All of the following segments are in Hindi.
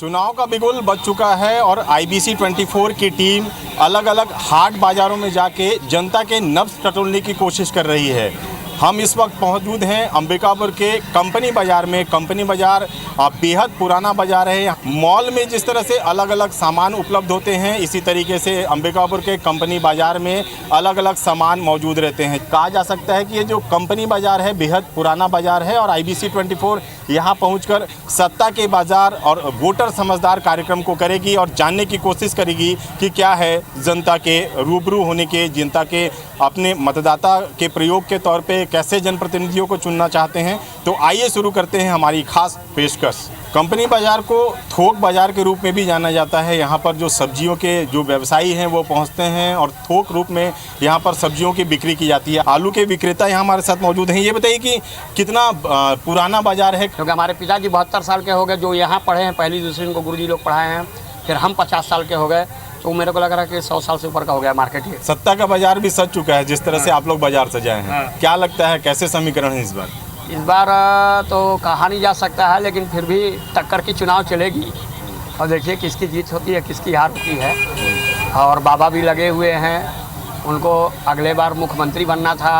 चुनाव का बिगुल बज चुका है और IBC 24 की टीम अलग अलग हाट बाज़ारों में जाके जनता के नब्ज़ टटोलने की कोशिश कर रही है। हम इस वक्त मौजूद हैं अंबिकापुर के कंपनी बाज़ार में। कंपनी बाज़ार बेहद पुराना बाज़ार है। मॉल में जिस तरह से अलग अलग सामान उपलब्ध होते हैं, इसी तरीके से अंबिकापुर के कंपनी बाज़ार में अलग अलग सामान मौजूद रहते हैं। कहा जा सकता है कि ये जो कंपनी बाज़ार है बेहद पुराना बाज़ार है और IBC 24 यहाँ पहुंचकर सत्ता के बाज़ार और वोटर समझदार कार्यक्रम को करेगी और जानने की कोशिश करेगी कि क्या है जनता के रूबरू होने के, जनता के अपने मतदाता के प्रयोग के तौर पे कैसे जनप्रतिनिधियों को चुनना चाहते हैं। तो आइए शुरू करते हैं हमारी खास पेशकश। कंपनी बाज़ार को थोक बाज़ार के रूप में भी जाना जाता है। यहाँ पर जो सब्जियों के जो व्यवसायी हैं वो पहुँचते हैं और थोक रूप में यहाँ पर सब्जियों की बिक्री की जाती है। आलू के विक्रेता यहाँ हमारे साथ मौजूद हैं। ये बताइए कि कितना पुराना बाज़ार है? क्योंकि हमारे पिताजी 72 साल के हो गए जो यहाँ पढ़े हैं, पहली दूसरी उनको गुरुजी लोग पढ़ाए हैं, फिर हम 50 साल के हो गए, तो मेरे को लग रहा है कि 100 साल से ऊपर का हो गया मार्केट ये। सत्ता का बाज़ार भी सज चुका है जिस तरह से आप लोग बाज़ार सजाए हैं। क्या लगता है कैसे समीकरण है इस बार? इस बार तो कहा नहीं जा सकता है, लेकिन फिर भी टक्कर की चुनाव चलेगी और देखिए किसकी जीत होती है किसकी हार होती है। और बाबा भी लगे हुए हैं, उनको अगले बार मुख्यमंत्री बनना था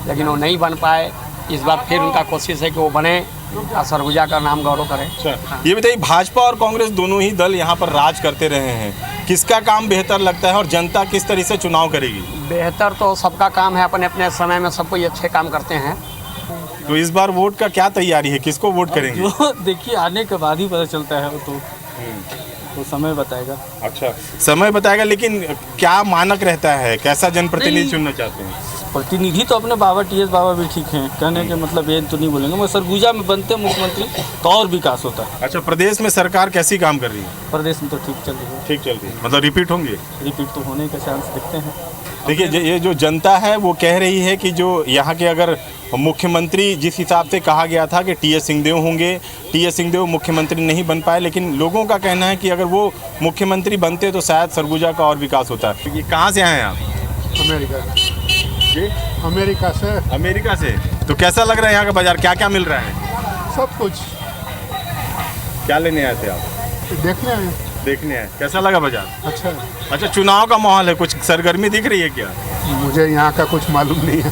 लेकिन वो नहीं बन पाए। इस बार फिर उनका कोशिश है कि वो बने और सरगुजा का नाम गौरव करें। ये बताइए, भाजपा और कांग्रेस दोनों ही दल यहाँ पर राज करते रहे हैं, किसका काम बेहतर लगता है और जनता किस तरह से चुनाव करेगी? बेहतर तो सबका काम है, अपने अपने समय में सब कोई अच्छे काम करते हैं। तो इस बार वोट का क्या तैयारी है, किसको वोट करेंगे? जो देखिए आने के बाद ही पता चलता है, वो तो समय बताएगा। अच्छा, समय बताएगा, लेकिन क्या मानक रहता है, कैसा जनप्रतिनिधि चुनना चाहते हैं? प्रतिनिधि तो अपने बाबा TS बाबा भी ठीक हैं, कहने के मतलब ये तो नहीं बोलेंगे, मगर सरगुजा में बनते मुख्यमंत्री तो और विकास होता है। अच्छा, प्रदेश में सरकार कैसी काम कर रही है? प्रदेश में तो ठीक चल रही है। ठीक चल रही है, मतलब रिपीट होंगे? रिपीट तो होने का चांस दिखते हैं। देखिए, ये जो जनता है वो कह रही है कि जो यहाँ के अगर मुख्यमंत्री जिस हिसाब से कहा गया था कि TS सिंहदेव होंगे, TS सिंहदेव मुख्यमंत्री नहीं बन पाए, लेकिन लोगों का कहना है कि अगर वो मुख्यमंत्री बनते तो शायद सरगुजा का और विकास होता। ये कहाँ से आए हैं आप? अमेरिका से। अमेरिका से। तो कैसा लग रहा है यहाँ का बाजार, क्या क्या मिल रहा है? सब कुछ। क्या लेने आए थे आप? देखने आए। कैसा लगा बाजार? अच्छा, चुनाव का माहौल है, कुछ सरगर्मी दिख रही है क्या? मुझे यहाँ का कुछ मालूम नहीं है।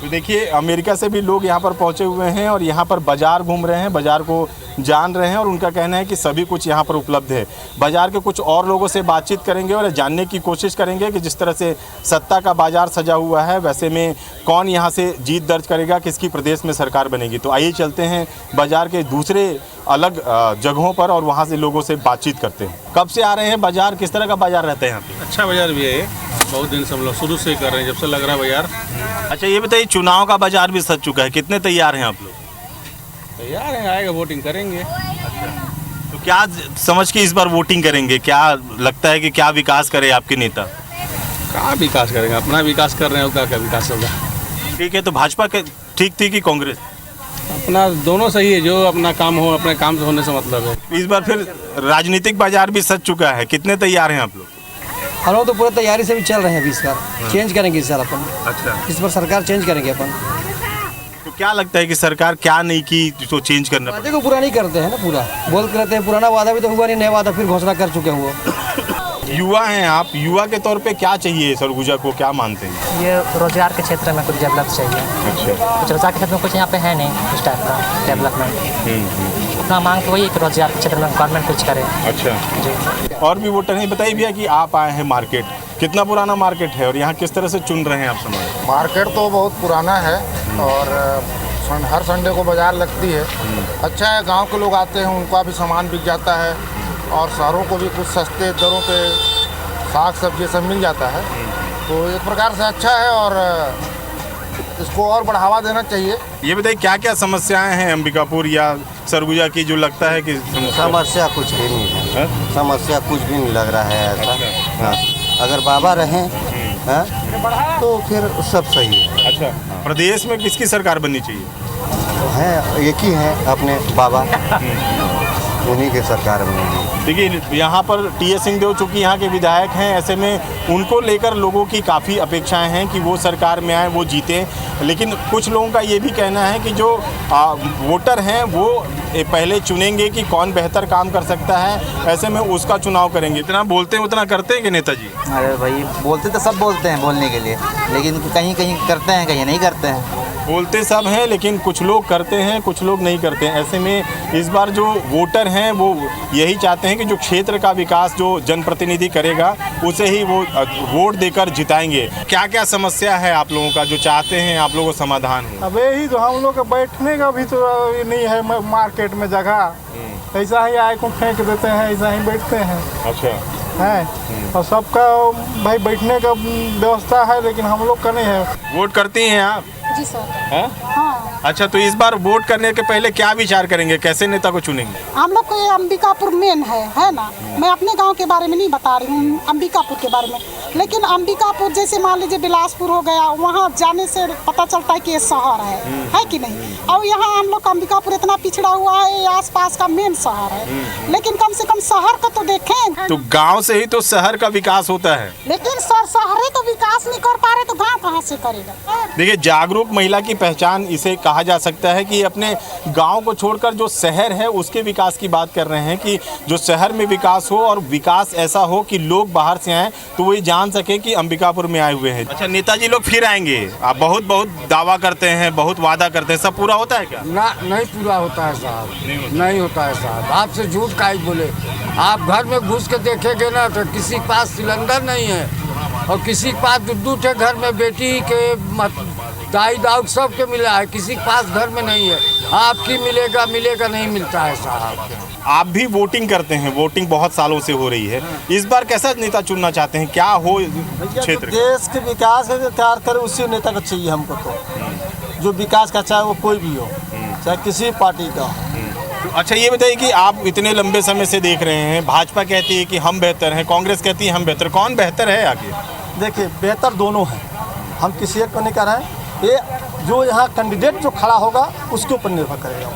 तो देखिए, अमेरिका से भी लोग यहाँ पर पहुँचे हुए हैं और यहाँ पर बाज़ार घूम रहे हैं, बाज़ार को जान रहे हैं और उनका कहना है कि सभी कुछ यहाँ पर उपलब्ध है। बाज़ार के कुछ और लोगों से बातचीत करेंगे और जानने की कोशिश करेंगे कि जिस तरह से सत्ता का बाज़ार सजा हुआ है, वैसे में कौन यहाँ से जीत दर्ज करेगा, किसकी प्रदेश में सरकार बनेगी। तो आइए चलते हैं बाज़ार के दूसरे अलग जगहों पर और वहाँ से लोगों से बातचीत करते हैं। कब से आ रहे हैं बाज़ार, किस तरह का बाज़ार रहता है यहाँ पे? अच्छा बाजार भी है, बहुत दिन से हम लोग शुरू से ही कर रहे हैं, जब से लग रहा है बाजार। अच्छा, ये बताइए, चुनाव का बाज़ार भी सज चुका है, कितने तैयार हैं आप लोग? तैयार है, आएगा वोटिंग करेंगे। तो क्या समझ के इस बार वोटिंग करेंगे? क्या लगता है कि क्या विकास करे आपके नेता? कहाँ विकास करेंगे, अपना विकास कर रहे हैं, उसका क्या विकास होगा? ठीक है, तो भाजपा के ठीक थी कि कांग्रेस? अपना दोनों सही है, जो अपना काम हो अपने काम से होने से मतलब है। इस बार फिर राजनीतिक बाजार भी सज चुका है, कितने तैयार हैं आप लोग? हम लोग तो पूरा तैयारी से भी चल रहे हैं। अभी इस बार चेंज करेंगे, इस बार अपन। अच्छा, इस बार सरकार चेंज करेंगे अपन। तो क्या लगता है कि सरकार क्या नहीं की तो चेंज करना वादे को पूरा नहीं करते हैं ना, पूरा बोलते रहते हैं, पुराना वादा भी तो हुआ नहीं, नया वादा फिर घोषणा कर चुके हुए। युवा हैं आप, युवा के तौर पे क्या चाहिए सरगुजा को, क्या मानते हैं? ये रोजगार के क्षेत्र में कुछ डेवलप चाहिए। अच्छा, कुछ रोजगार के क्षेत्र में कुछ यहाँ पे है नहीं इस टाइप का डेवलपमेंट। अपना मांग तो वही है कि रोजगार के क्षेत्र में गवर्नमेंट कुछ करे। अच्छा जी। और भी वोटर हैं, बताइए भैया कि आप आए हैं मार्केट, कितना पुराना मार्केट है और यहाँ किस तरह से चुन रहे हैं आप सामान? मार्केट तो बहुत पुराना है और हर संडे को बाजार लगती है। अच्छा है, गांव के लोग आते हैं, उनका भी सामान बिक जाता है और शहरों को भी कुछ सस्ते दरों पे साग सब्जी सब मिल जाता है। तो एक प्रकार से अच्छा है और इसको और बढ़ावा देना चाहिए। ये बताइए, क्या क्या समस्याएं हैं अंबिकापुर या सरगुजा की जो लगता है कि समस्या कुछ भी नहीं है? समस्या कुछ भी नहीं लग रहा है ऐसा। हाँ, अगर बाबा रहें तो फिर सब सही है। अच्छा, प्रदेश में किसकी सरकार बननी चाहिए? है एक ही है, अपने बाबा। उन्हीं के सरकार में। देखिए यहाँ पर टी.एस. सिंहदेव चूँकि यहाँ के विधायक हैं, ऐसे में उनको लेकर लोगों की काफ़ी अपेक्षाएं हैं कि वो सरकार में आए, वो जीतें। लेकिन कुछ लोगों का ये भी कहना है कि जो वोटर हैं वो पहले चुनेंगे कि कौन बेहतर काम कर सकता है, ऐसे में उसका चुनाव करेंगे। इतना बोलते हैं उतना करते हैं कि नेताजी? अरे भाई बोलते तो सब बोलते हैं बोलने के लिए, लेकिन कहीं कहीं करते हैं, कहीं नहीं करते हैं। बोलते सब हैं लेकिन कुछ लोग करते हैं, कुछ लोग नहीं करते हैं। ऐसे में इस बार जो वोटर हैं वो यही चाहते हैं कि जो क्षेत्र का विकास जो जनप्रतिनिधि करेगा उसे ही वो वोट देकर जिताएंगे। क्या क्या समस्या है आप लोगों का जो चाहते हैं आप लोगों को समाधान हो? अब यही तो हम लोग का बैठने का भी तो नहीं है मार्केट में जगह, ऐसा ही आए को फेंक देते हैं, ऐसा ही बैठते हैं। अच्छा है और सबका भाई बैठने का व्यवस्था है लेकिन हम लोग का नहीं है। वोट करती हैं आप? जी सर। है? हाँ। अच्छा, तो इस बार वोट करने के पहले क्या विचार करेंगे, कैसे नेता को चुनेंगे? हम लोग को ये अंबिकापुर मेन है ना। मैं अपने गांव के बारे में नहीं बता रही हूँ, अंबिकापुर के बारे में। लेकिन अंबिकापुर जैसे मान लीजिए बिलासपुर हो गया, वहाँ जाने से पता चलता है कि ये शहर है कि नहीं। और यहाँ हम लोग का अंबिकापुर इतना पिछड़ा हुआ है, आस पास का मेन शहर है, लेकिन कम से कम शहर का तो देखें। तो गाँव से ही तो शहर का विकास होता है। लेकिन सर शहर तो विकास नहीं कर पा रहे तो गाँव कहाँ से करेगा? देखिए, जागरूक महिला की पहचान इसे कहा जा सकता है कि अपने गांव को छोड़कर जो शहर है उसके विकास की बात कर रहे हैं कि जो शहर में विकास हो और विकास ऐसा हो कि लोग बाहर से आएँ तो वो ये जान सके कि अंबिकापुर में आए हुए हैं। अच्छा, नेताजी लोग फिर आएंगे, आप बहुत दावा करते हैं, बहुत वादा करते हैं, सब पूरा होता है क्या? ना, नहीं पूरा होता है साहब, नहीं होता है साहब। आपसे झूठ काहे बोले? आप घर में घुस के देखेंगे ना तो किसी के पास सिलेंडर नहीं है और किसी के पास दू ठे घर में बेटी के दाई दाऊ सबके मिला है, किसी के पास घर में नहीं है। आपकी मिलेगा नहीं मिलता है साहब। आप भी वोटिंग करते हैं, वोटिंग बहुत सालों से हो रही है, इस बार कैसा नेता चुनना चाहते हैं, क्या हो क्षेत्र? देश के विकास का कार्य करे उसी नेता को चाहिए हमको। तो जो विकास का चाहे वो कोई भी हो, चाहे किसी पार्टी का हो। अच्छा, ये बताइए कि आप इतने लंबे समय से देख रहे हैं, भाजपा कहती है कि हम बेहतर हैं, कांग्रेस कहती है हम बेहतर, कौन बेहतर है आगे? देखिए बेहतर दोनों हैं, हम किसी एक को नहीं कर रहे हैं। ये जो यहाँ कैंडिडेट जो खड़ा होगा उसके ऊपर निर्भर करेगा।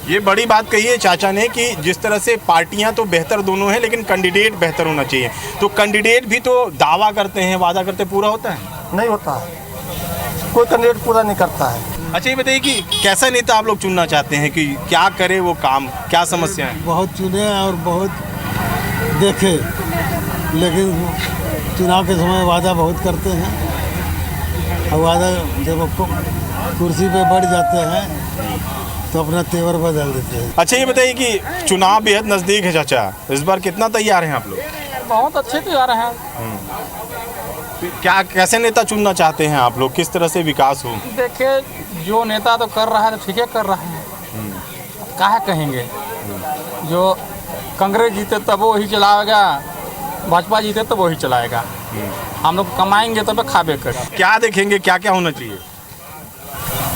ये बड़ी बात कही है चाचा ने कि जिस तरह से पार्टियां तो बेहतर दोनों हैं लेकिन कैंडिडेट बेहतर होना चाहिए। तो कैंडिडेट भी तो दावा करते हैं, वादा करते, पूरा होता है? नहीं होता है, कोई कैंडिडेट पूरा नहीं करता है। अच्छा, ये बताइए कि कैसा नेता आप लोग चुनना चाहते हैं, कि क्या करे वो काम, क्या समस्या है? बहुत चुने और बहुत देखे, लेकिन चुनाव के समय वादा बहुत करते हैं और वादा जब कुर्सी पे बढ़ जाते हैं तो अपना तेवर बदल देते हैं। अच्छा, ये बताइए कि चुनाव बेहद नज़दीक है चाचा, इस बार कितना तैयार हैं आप लोग? बहुत अच्छे तैयार हैं। क्या कैसे नेता चुनना चाहते हैं आप लोग, किस तरह से विकास हो? देखिए, जो नेता तो कर रहा है तो ठीक है कर रहा है, काहे कहेंगे। जो कांग्रेस जीते तब वो ही चलाएगा, भाजपा जीते तब वो ही चलाएगा। हम लोग कमाएंगे तब खाबे कर। क्या देखेंगे, क्या क्या होना चाहिए?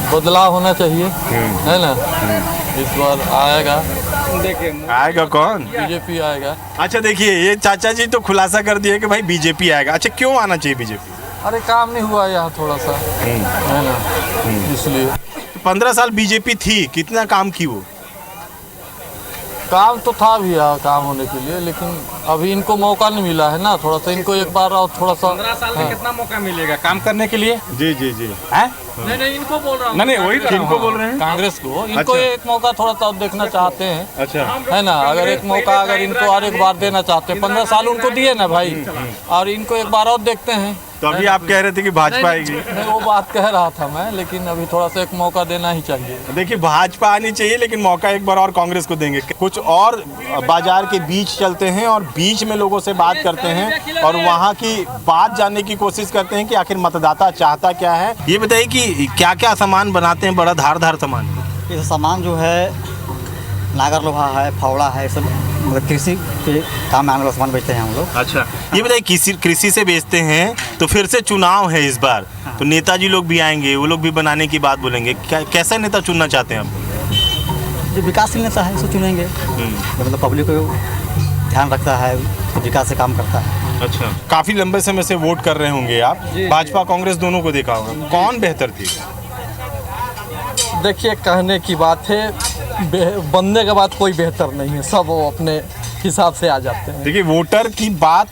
बदलाव होना चाहिए, है ना। इस बार आएगा, देखिए आएगा कौन? बीजेपी आएगा। अच्छा, देखिए ये चाचा जी तो खुलासा कर दिया कि भाई बीजेपी आएगा। अच्छा, क्यों आना चाहिए बीजेपी? अरे काम नहीं हुआ यहाँ थोड़ा सा, है ना, इसलिए। 15 साल बीजेपी थी, कितना काम की वो? काम तो था भी यार काम होने के लिए, लेकिन अभी इनको मौका नहीं मिला है ना, थोड़ा सा इनको एक बार और थोड़ा सा। 15 साल में कितना मौका मिलेगा काम करने के लिए? जी जी जी, हैं? नहीं इनको बोल रहा हूँ। नहीं वही किनको बोल रहे हैं? कांग्रेस को। इनको अच्छा। एक मौका थोड़ा सा देखना चाहते हैं, अच्छा, है ना। अगर एक मौका अगर इनको और एक बार देना चाहते हैं, 15 साल उनको दिए ना भाई, और इनको एक बार और देखते हैं। तो अभी आप कह रहे थे कि भाजपा आएगी? नहीं, वो बात कह रहा था मैं, लेकिन अभी थोड़ा सा एक मौका देना ही चाहिए। देखिए, भाजपा आनी चाहिए लेकिन मौका एक बार और कांग्रेस को देंगे। कुछ और बाजार के बीच चलते हैं और बीच में लोगों से बात करते हैं और वहाँ की बात जानने की कोशिश करते हैं कि आखिर मतदाता चाहता क्या है। ये बताइए कि क्या क्या सामान बनाते हैं, बड़ा धारदार सामान? ये सामान जो है नागर लोहा है, फावड़ा है, सब मतलब कृषि के काम में आने वाला सामान बेचते हैं हम लोग। अच्छा, ये बताइए कृषि से बेचते हैं तो फिर से चुनाव है इस बार, तो नेताजी लोग भी आएंगे, वो लोग भी बनाने की बात बोलेंगे। कैसा नेता चुनना चाहते हैं आप? जो विकासशील नेता है उसको चुनेंगे, मतलब पब्लिक को ध्यान रखता है, विकास से काम करता है। अच्छा, काफ़ी लंबे समय से वोट कर रहे होंगे आप, भाजपा कांग्रेस दोनों को देखा होगा, कौन बेहतर थी? देखिए, कहने की बात है, बनने के बाद कोई बेहतर नहीं है, सब वो अपने हिसाब से आ जाते हैं। देखिए वोटर की बात,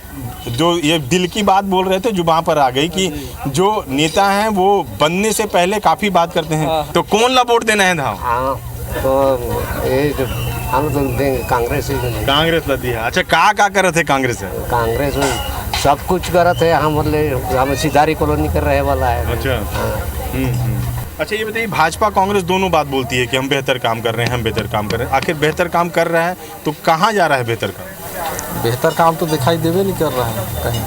जो ये दिल की बात बोल रहे थे, जुबान पर आ गई कि जो नेता हैं वो बनने से पहले काफ़ी बात करते हैं। तो कौन ला वोट देना है था? हाँ, तो ये जो हम तो देंगे कांग्रेस ही। कांग्रेस ला दिया। अच्छा, का कर रहे थे कांग्रेस है? कांग्रेस में सब कुछ कर रहे थे, हम सिधारी कॉलोनी कर रहे वाला है। अच्छा। अच्छा, ये बताइए, भाजपा कांग्रेस दोनों बात बोलती है कि हम बेहतर काम कर रहे हैं, हम बेहतर काम कर रहे हैं। आखिर बेहतर काम कर रहा है तो कहाँ जा रहा है बेहतर काम? बेहतर काम तो दिखाई देवे नहीं कर रहा है कहीं,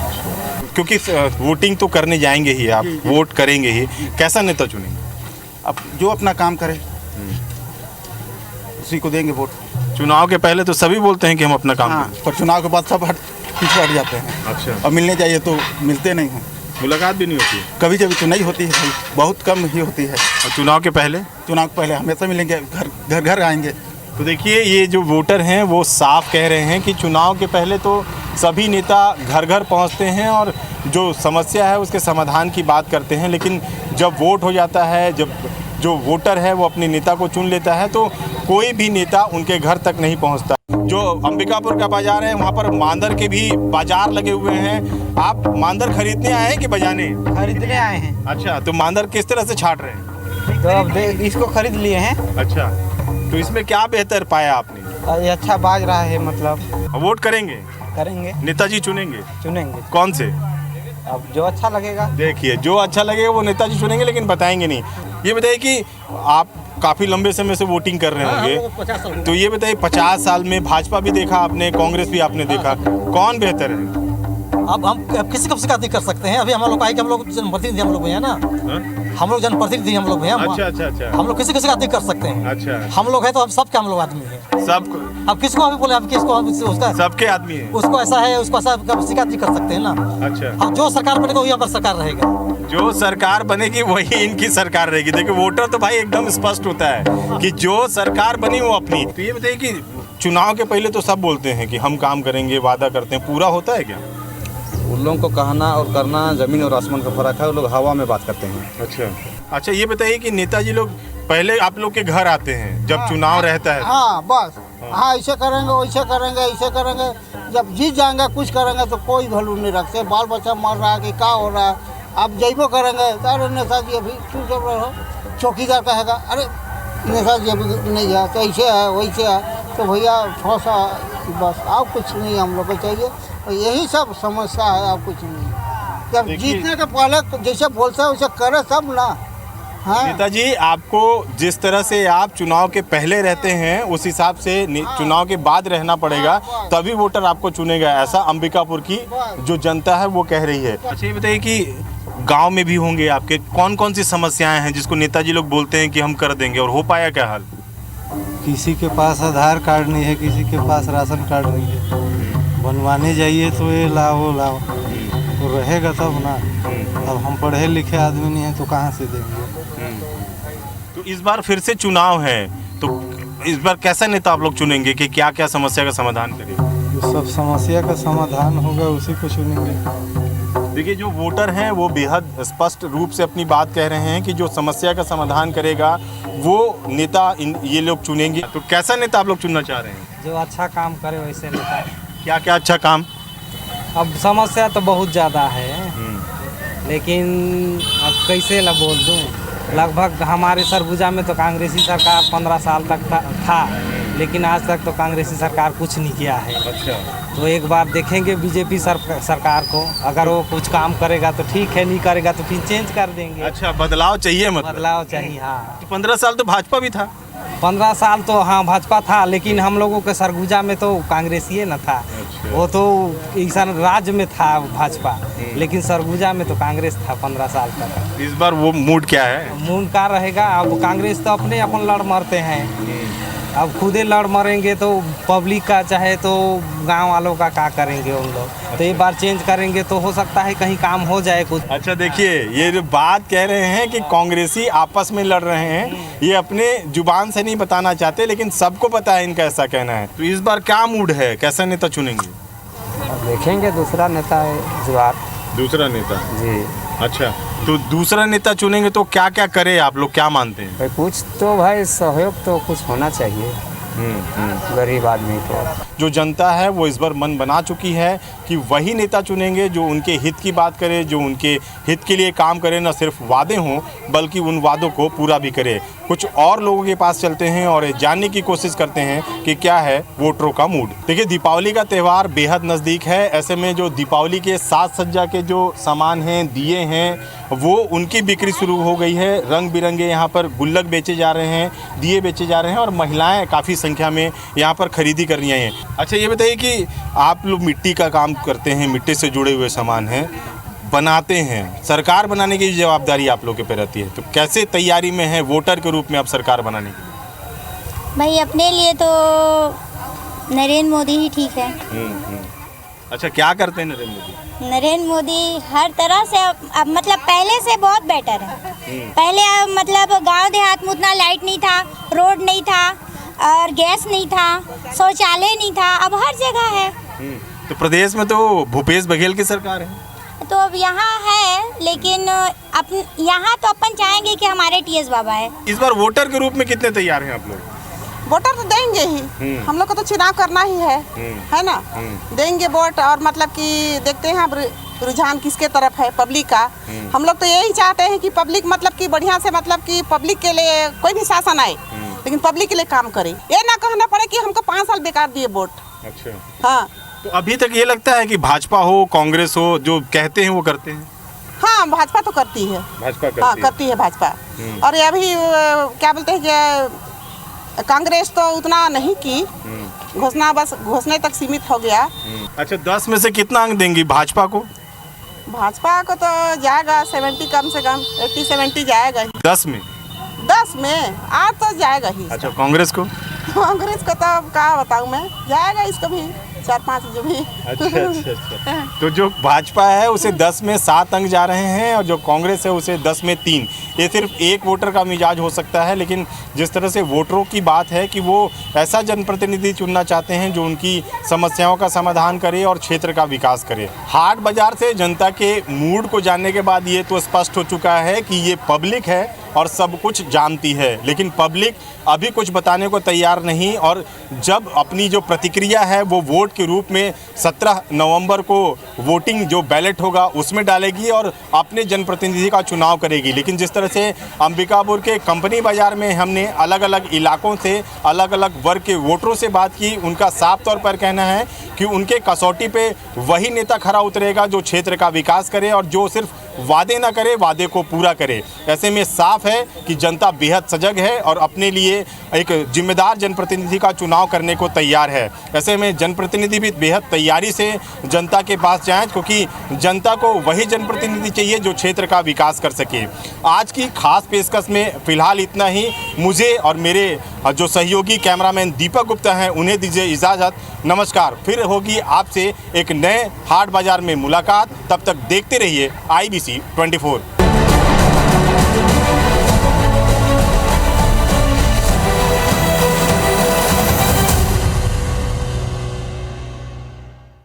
क्योंकि वोटिंग तो करने जाएंगे ही, आप वोट करेंगे ही, कैसा नेता चुनेंगे? अब जो अपना काम करे उसी को देंगे वोट। चुनाव के पहले तो सभी बोलते हैं कि हम अपना काम करें, पर चुनाव के बाद सब पीछे हट जाते हैं। अच्छा। और मिलने चाहिए तो मिलते नहीं हैं, मुलाकात भी नहीं होती है? कभी कभी तो नहीं होती है भाई, बहुत कम ही होती है। और चुनाव के पहले? चुनाव के पहले हमेशा मिलेंगे, घर घर आएंगे। तो देखिए, ये जो वोटर हैं वो साफ कह रहे हैं कि चुनाव के पहले तो सभी नेता घर घर पहुंचते हैं और जो समस्या है उसके समाधान की बात करते हैं, लेकिन जब वोट हो जाता है, जब जो वोटर है वो अपने नेता को चुन लेता है, तो कोई भी नेता उनके घर तक नहीं पहुंचता। जो अंबिकापुर का बाजार है वहाँ पर मांदर के भी बाजार लगे हुए हैं। आप मांदर खरीदने आए हैं कि बजाने? खरीदने आए हैं। अच्छा, तो मांदर किस तरह से छाट रहे हैं? तो अब इसको खरीद लिए हैं। अच्छा, तो इसमें क्या बेहतर पाया आपने? ये अच्छा बाज रहा है, मतलब वोट करेंगे? करेंगे। नेताजी चुनेंगे? चुनेंगे। कौन से? अब जो अच्छा लगेगा। देखिए, जो अच्छा लगेगा वो नेताजी चुनेंगे, लेकिन बताएंगे नहीं। ये बताइए कि आप काफ़ी लंबे समय से वोटिंग कर रहे होंगे, तो ये बताइए 50 साल में भाजपा भी देखा आपने, कांग्रेस भी आपने देखा, कौन बेहतर है? अब हम किसी को शिकायत नहीं कर सकते हैं। अभी हम लोग आए कि हम लोग जनप्रतिनिधि, हम लोग भैया ना, हम लोग जनप्रतिनिधि, हम लोग भैया। अच्छा अच्छा अच्छा। हम लोग किसी को शिकायत नहीं कर सकते हैं। अच्छा, हम लोग हैं तो हम सबके हम लोग आदमी हैं। सब अब किसको अभी बोले, अब किसको उसका सबके आदमी है, उसको ऐसा है, उसको ऐसा शिकायत नहीं कर सकते हैं ना। अच्छा। अब जो सरकार बनेगा वही हमारी सरकार रहेगा। जो सरकार बनेगी वही इनकी सरकार रहेगी। देखिए, वोटर तो भाई एकदम स्पष्ट होता है कि जो सरकार बनी वो अपनी। तो ये बताइए कि चुनाव के पहले तो सब बोलते हैं कि हम काम करेंगे, वादा करते हैं, पूरा होता है क्या? उन लोगों को कहना और करना जमीन और आसमान का फर्क है, वो लोग हवा में बात करते हैं। अच्छा अच्छा, ये बताइए कि नेताजी लोग पहले आप लोग के घर आते हैं जब चुनाव रहता है? हाँ बस, हाँ ऐसे करेंगे, वैसे करेंगे, ऐसे करेंगे। जब जीत जाएंगे कुछ करेंगे तो कोई वैल्यू नहीं रखते। बाल बच्चा मर रहा है कि क्या हो रहा है, आप जइबो करेंगे, अरे नेताजी अभी तू सब रहो, चौकीदार कहेगा अरे नेताजी अभी नहीं है, तो ऐसे है वैसे है। तो भैया थोड़ा सा बस, आप कुछ नहीं हम लोग को चाहिए, और यही सब समस्या है, आप कुछ नहीं। जब जीतने के पहले जैसे बोलते हैं वैसे करे सब ना। हाँ नेताजी, आपको जिस तरह से आप चुनाव के पहले रहते हैं उस हिसाब से चुनाव के बाद रहना पड़ेगा, तभी वोटर आपको चुनेगा, ऐसा अंबिकापुर की जो जनता है वो कह रही है। अच्छा, ये बताइए कि गांव में भी होंगे आपके, कौन कौन सी समस्याएं हैं जिसको नेताजी लोग बोलते हैं कि हम कर देंगे, और हो पाया क्या हाल? किसी के पास आधार कार्ड नहीं है, किसी के पास राशन कार्ड नहीं है, बनवाने जाइए तो ये लाओ लाओ, तो रहेगा तब ना। अब हम पढ़े लिखे आदमी नहीं हैं तो कहाँ से देंगे? तो इस बार फिर से चुनाव है, तो इस बार कैसा नेता आप लोग चुनेंगे कि क्या क्या समस्या का समाधान करेगा? जो सब समस्या का समाधान होगा उसी को चुनेंगे। देखिए, जो वोटर हैं वो बेहद स्पष्ट रूप से अपनी बात कह रहे हैं कि जो समस्या का समाधान करेगा वो नेता ये लोग चुनेंगे। तो कैसा नेता आप लोग चुनना चाह रहे हैं? जो अच्छा काम करे वैसे नेता। क्या क्या अच्छा काम? अब समस्या तो बहुत ज़्यादा है, लेकिन अब कैसे ला बोल दूँ। लगभग हमारे सरगुजा में तो कांग्रेसी सरकार 15 साल तक था, लेकिन आज तक तो कांग्रेसी सरकार कुछ नहीं किया है। अच्छा, तो एक बार देखेंगे बीजेपी सरकार को, अगर वो कुछ काम करेगा तो ठीक है, नहीं करेगा तो फिर चेंज कर देंगे। अच्छा, बदलाव चाहिए, मतलब बदलाव चाहिए। हाँ, 15 साल तो भाजपा भी था। 15 साल तो हाँ भाजपा था, लेकिन हम लोगों के सरगुजा में तो कांग्रेसी न था। अच्छा। वो तो ईशान राज्य में था भाजपा, लेकिन सरगुजा में तो कांग्रेस था 15 साल तक। इस बार वो मूड क्या है? मूड का रहेगा, अब कांग्रेस तो अपने अपन लड़ मरते हैं, अब खुदे लड़ मरेंगे तो पब्लिक का चाहे तो गांव वालों का क्या करेंगे उन लोग। तो एक बार चेंज करेंगे तो हो सकता है कहीं काम हो जाए कुछ। अच्छा, देखिए, ये जो बात कह रहे हैं कि कांग्रेसी आपस में लड़ रहे हैं, ये अपने जुबान से नहीं बताना चाहते, लेकिन सबको पता है इनका ऐसा कहना है। तो इस बार क्या मूड है, कैसा नेता चुनेंगे? देखेंगे, दूसरा नेता है इस बार दूसरा नेता जी। अच्छा, तो दूसरा नेता चुनेंगे तो क्या क्या करे, आप लोग क्या मानते हैं? भाई कुछ तो भाई सहयोग तो कुछ होना चाहिए गरीब आदमी को। जो जनता है वो इस बार मन बना चुकी है कि वही नेता चुनेंगे जो उनके हित की बात करे, जो उनके हित के लिए काम करे, न सिर्फ वादे हों बल्कि उन वादों को पूरा भी करे। कुछ और लोगों के पास चलते हैं और जानने की कोशिश करते हैं कि क्या है वोटरों का मूड। देखिए, दीपावली का त्यौहार बेहद नज़दीक है। ऐसे में जो दीपावली के साज सज्जा के जो सामान हैं, दिए हैं, वो उनकी बिक्री शुरू हो गई है। रंग बिरंगे यहाँ पर गुल्लक बेचे जा रहे हैं, दिए बेचे जा रहे हैं और महिलाएं काफ़ी संख्या में यहाँ पर खरीदी कर रही हैं। अच्छा, ये बताइए कि आप लोग मिट्टी का काम करते हैं, मिट्टी से जुड़े हुए सामान हैं, बनाते हैं, सरकार बनाने की जवाबदारी आप लोग के पे रहती है, तो कैसे तैयारी में है वोटर के रूप में आप सरकार बनाने की? भाई अपने लिए तो नरेंद्र मोदी ही ठीक है। अच्छा, क्या करते हैं नरेंद्र मोदी? नरेंद्र मोदी हर तरह से अब मतलब पहले से बहुत बेटर है। पहले मतलब गांव देहात में उतना लाइट नहीं था, रोड नहीं था और गैस नहीं था, शौचालय नहीं था, अब हर जगह है। तो प्रदेश में तो भूपेश बघेल की सरकार है, तो अब यहाँ है, लेकिन यहाँ तो अपन चाहेंगे कि हमारे टीएस बाबा है। इस बार वोटर के रूप में कितने तैयार हैं आप लोग? वोटर तो देंगे ही, हम लोग को तो चुनाव करना ही है ना। देंगे वोट और मतलब कि देखते हैं अब रुझान किसके तरफ है, पब्लिक का। हम लोग तो यही चाहते हैं कि पब्लिक मतलब कि बढ़िया से मतलब कि पब्लिक के लिए कोई भी शासन आए लेकिन पब्लिक के लिए काम करे, ये ना कहना पड़े कि हमको 5 साल बेकार दिए वोट। अच्छा, हाँ, तो अभी तक ये लगता है कि भाजपा हो कांग्रेस हो जो कहते हैं वो करते हैं? हाँ, भाजपा तो करती है, भाजपा करती हाँ है। करती है भाजपा। और ये अभी क्या बोलते हैं कि कांग्रेस तो उतना नहीं की, घोषणा बस घोषणा तक सीमित हो गया। अच्छा, 10 में से कितना अंक देंगी भाजपा को? भाजपा को तो जाएगा 70, कम से कम 80-70 जाएगा ही। 10 में 8 तो जाएगा ही। अच्छा, कांग्रेस को? कांग्रेस को तो क्या बताऊं मैं, जाएगा इसको भी 4-5 जो भी। अच्छा। तो जो भाजपा है उसे 10 में 7 अंक जा रहे हैं और जो कांग्रेस है उसे 10 में 3। ये सिर्फ एक वोटर का मिजाज हो सकता है, लेकिन जिस तरह से वोटरों की बात है कि वो ऐसा जनप्रतिनिधि चुनना चाहते हैं जो उनकी समस्याओं का समाधान करे और क्षेत्र का विकास करे। हाट बाजार से जनता के मूड को जानने के बाद ये तो स्पष्ट हो चुका है कि ये पब्लिक है और सब कुछ जानती है, लेकिन पब्लिक अभी कुछ बताने को तैयार नहीं। और जब अपनी जो प्रतिक्रिया है वो वोट के रूप में 17 नवंबर को वोटिंग जो बैलेट होगा उसमें डालेगी और अपने जनप्रतिनिधि का चुनाव करेगी। लेकिन जिस तरह से अंबिकापुर के कंपनी बाज़ार में हमने अलग अलग इलाकों से अलग अलग वर्ग के वोटरों से बात की, उनका साफ तौर पर कहना है कि उनके कसौटी पे वही नेता खरा उतरेगा जो क्षेत्र का विकास करे और जो सिर्फ वादे ना करे, वादे को पूरा करे। ऐसे में साफ है कि जनता बेहद सजग है और अपने लिए एक जिम्मेदार जनप्रतिनिधि का चुनाव करने को तैयार है। ऐसे में जनप्रतिनिधि भी बेहद तैयारी से जनता के पास जाएं, क्योंकि जनता को वही जनप्रतिनिधि चाहिए जो क्षेत्र का विकास कर सके। आज की खास पेशकश में फ़िलहाल इतना ही। मुझे और मेरे जो सहयोगी कैमरामैन दीपक गुप्ता हैं उन्हें दीजिए इजाज़त। नमस्कार। फिर होगी आपसे एक नए हाट बाज़ार में मुलाकात। तब तक देखते रहिए IBC 24।